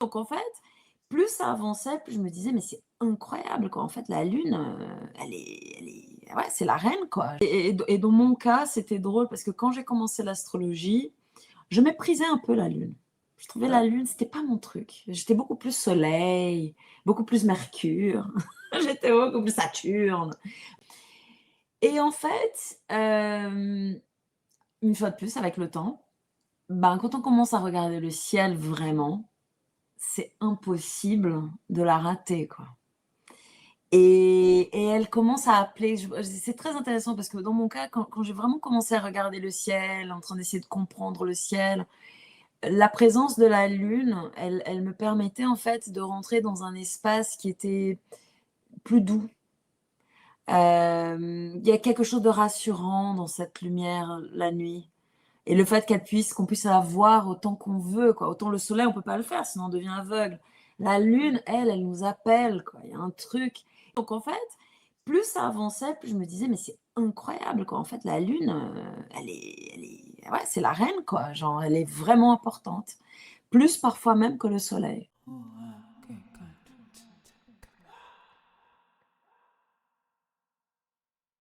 Donc en fait, plus ça avançait, plus je me disais: «Mais c'est incroyable quoi, en fait la lune, elle est ouais, c'est la reine quoi». Et dans mon cas, c'était drôle parce que quand j'ai commencé l'astrologie, je méprisais un peu la lune. Je trouvais la Ouais. lune, c'était pas mon truc. J'étais beaucoup plus soleil, beaucoup plus Mercure, j'étais beaucoup plus Saturne. Et en fait, une fois de plus avec le temps, ben, quand on commence à regarder le ciel vraiment, c'est impossible de la rater, quoi. Et elle commence à appeler, c'est très intéressant parce que dans mon cas, quand j'ai vraiment commencé à regarder le ciel, en train d'essayer de comprendre le ciel, la présence de la lune, elle me permettait en fait de rentrer dans un espace qui était plus doux. Il y a quelque chose de rassurant dans cette lumière, la nuit. Et le fait qu'on puisse la voir autant qu'on veut, quoi. Autant le soleil, on peut pas le faire, sinon on devient aveugle. La lune, elle nous appelle, quoi. Il y a un truc. Donc en fait, plus ça avançait, plus je me disais: «Mais c'est incroyable, quoi. En fait, la lune, elle est ouais, c'est la reine, quoi. Genre, elle est vraiment importante. Plus parfois même que le soleil».